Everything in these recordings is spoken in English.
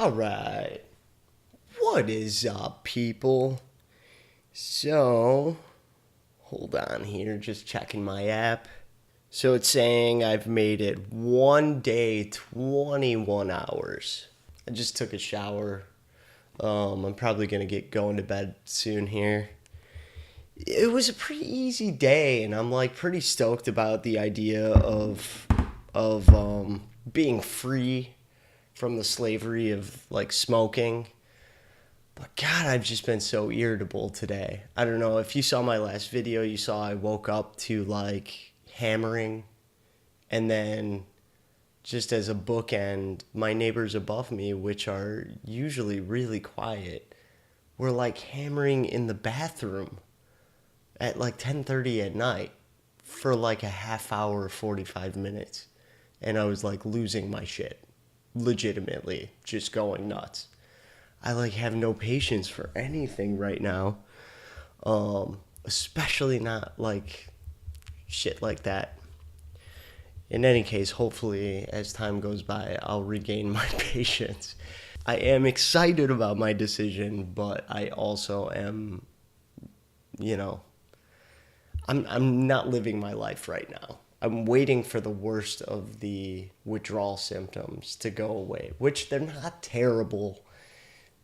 Alright, what is up, people? So, hold on here, just checking my app. So it's saying I've made it 1 day, 21 hours. I just took a shower. I'm probably gonna get going to bed soon here. It was a pretty easy day, and I'm like pretty stoked about the idea of being free from the slavery of like smoking. But God, I've just been so irritable today. I don't know if you saw my last video, you saw I woke up to like hammering, and then just as a bookend, my neighbors above me, which are usually really quiet, were like hammering in the bathroom at like 10:30 at night for like a half hour, 45 minutes. And I was like losing my shit. Legitimately just going nuts. I like have no patience for anything right now. Especially not like shit like that. In any case, hopefully as time goes by, I'll regain my patience. I am excited about my decision, but I also am, you know, I'm not living my life right now. I'm waiting for the worst of the withdrawal symptoms to go away, which they're not terrible.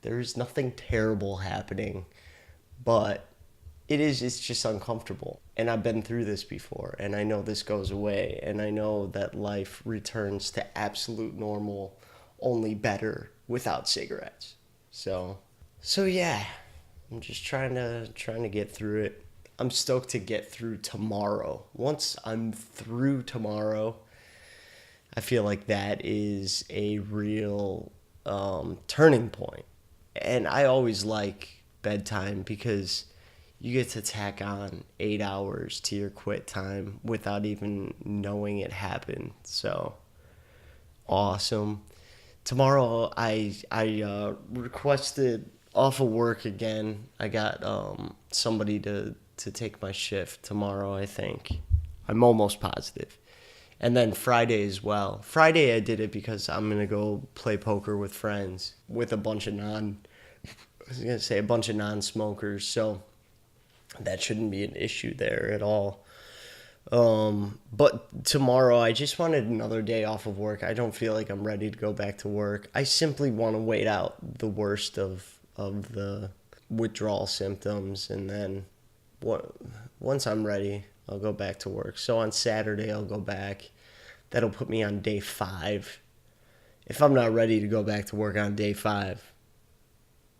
There's nothing terrible happening, but it's just uncomfortable. And I've been through this before, and I know this goes away, and I know that life returns to absolute normal, only better without cigarettes. So yeah, I'm just trying to get through it. I'm stoked to get through tomorrow. Once I'm through tomorrow, I feel like that is a real turning point. And I always like bedtime because you get to tack on 8 hours to your quit time without even knowing it happened. So awesome. Tomorrow I requested off of work again. I got somebody to take my shift tomorrow, I think. I'm almost positive. And then Friday as well. Friday I did it because I'm going to go play poker with friends with a bunch of non-smokers. So that shouldn't be an issue there at all. But tomorrow I just wanted another day off of work. I don't feel like I'm ready to go back to work. I simply want to wait out the worst of the withdrawal symptoms, and then once I'm ready, I'll go back to work. So on Saturday I'll go back. That'll put me on day 5. If I'm not ready to go back to work on day 5,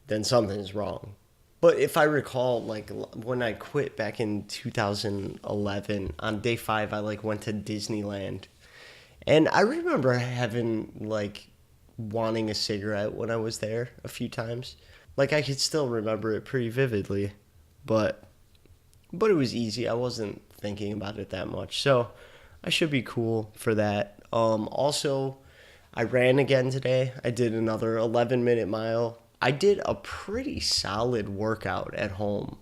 then something's wrong. But if I recall, like when I quit back in 2011, on day 5, I like went to Disneyland. And I remember having like wanting a cigarette when I was there a few times. Like I could still remember it pretty vividly, but it was easy. I wasn't thinking about it that much. So I should be cool for that. Also, I ran again today. I did another 11-minute mile. I did a pretty solid workout at home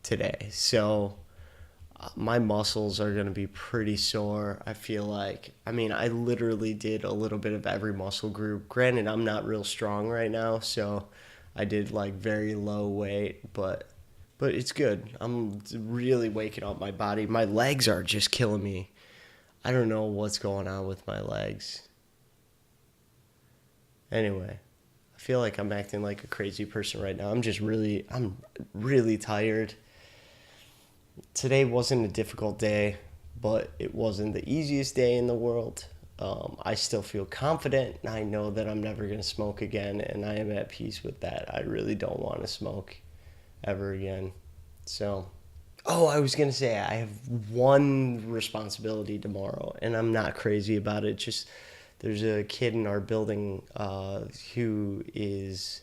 today. So my muscles are going to be pretty sore, I feel like. I mean, I literally did a little bit of every muscle group. Granted, I'm not real strong right now, so I did like very low weight, but it's good. I'm really waking up my body. My legs are just killing me. I don't know what's going on with my legs. Anyway, I feel like I'm acting like a crazy person right now. I'm really tired. Today wasn't a difficult day, but it wasn't the easiest day in the world. I still feel confident. I know that I'm never going to smoke again, and I am at peace with that. I really don't want to smoke ever again. So, I was going to say I have one responsibility tomorrow, and I'm not crazy about it. Just there's a kid in our building he's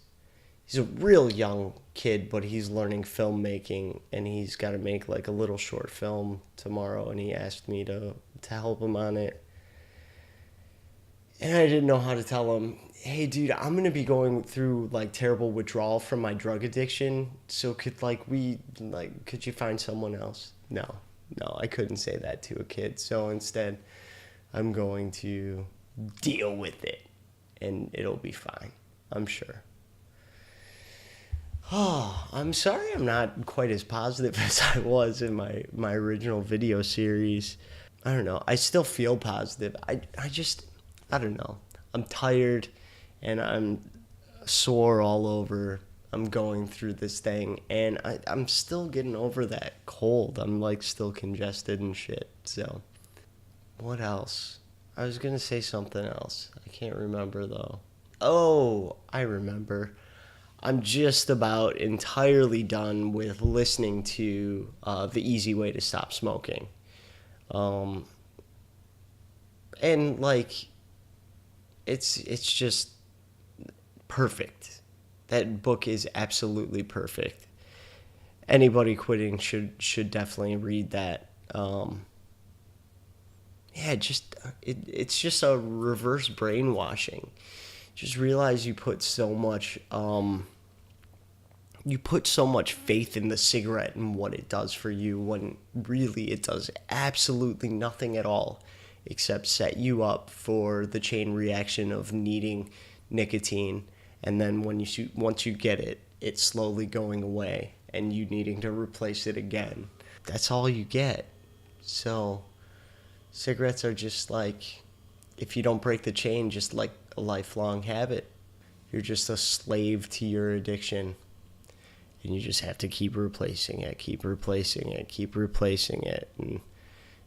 a real young kid, but he's learning filmmaking, and he's got to make like a little short film tomorrow, and he asked me to help him on it. And I didn't know how to tell him, hey, dude, I'm going to be going through like terrible withdrawal from my drug addiction. So could you find someone else? No, I couldn't say that to a kid. So instead, I'm going to deal with it, and it'll be fine. I'm sure. Oh, I'm sorry I'm not quite as positive as I was in my original video series. I don't know. I still feel positive. I don't know. I'm tired and I'm sore all over. I'm going through this thing and I'm still getting over that cold. I'm like still congested and shit. So, what else? I was going to say something else. I can't remember though. Oh, I remember. I'm just about entirely done with listening to The Easy Way to Stop Smoking. Um, and like it's just perfect. That book is absolutely perfect. Anybody quitting should definitely read that. Yeah, it's just a reverse brainwashing. Just realize you put so much faith in the cigarette and what it does for you when really it does absolutely nothing at all except set you up for the chain reaction of needing nicotine, and then once you get it, it's slowly going away and you needing to replace it again. That's all you get. So cigarettes are just like, if you don't break the chain, just like a lifelong habit. You're just a slave to your addiction. And you just have to keep replacing it, keep replacing it, keep replacing it. And it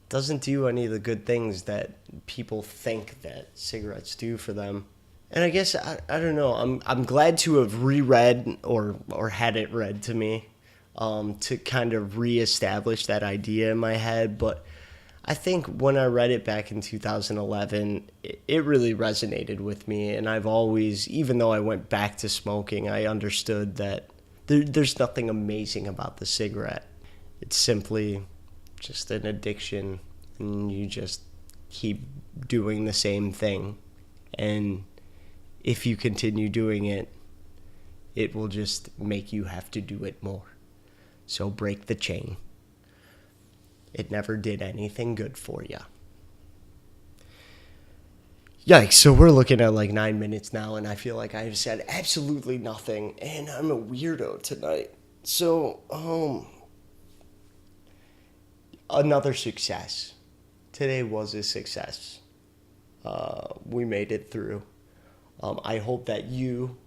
doesn't do any of the good things that people think that cigarettes do for them. And I guess, I don't know, I'm glad to have reread or had it read to me to kind of reestablish that idea in my head. But I think when I read it back in 2011, it really resonated with me. And I've always, even though I went back to smoking, I understood that there's nothing amazing about the cigarette. It's simply just an addiction, and you just keep doing the same thing. And if you continue doing it, it will just make you have to do it more. So break the chain. It never did anything good for you. Yikes, so we're looking at like 9 minutes now, and I feel like I've said absolutely nothing, and I'm a weirdo tonight. So, another success. Today was a success. We made it through. I hope that you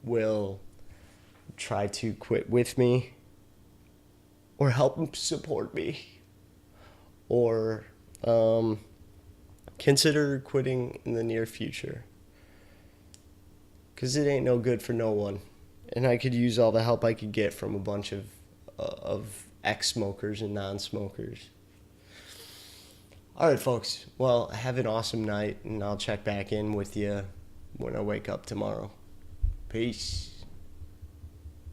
will try to quit with me, or help support me, or consider quitting in the near future. Because it ain't no good for no one. And I could use all the help I could get from a bunch of ex-smokers and non-smokers. All right, folks. Well, have an awesome night, and I'll check back in with you when I wake up tomorrow. Peace.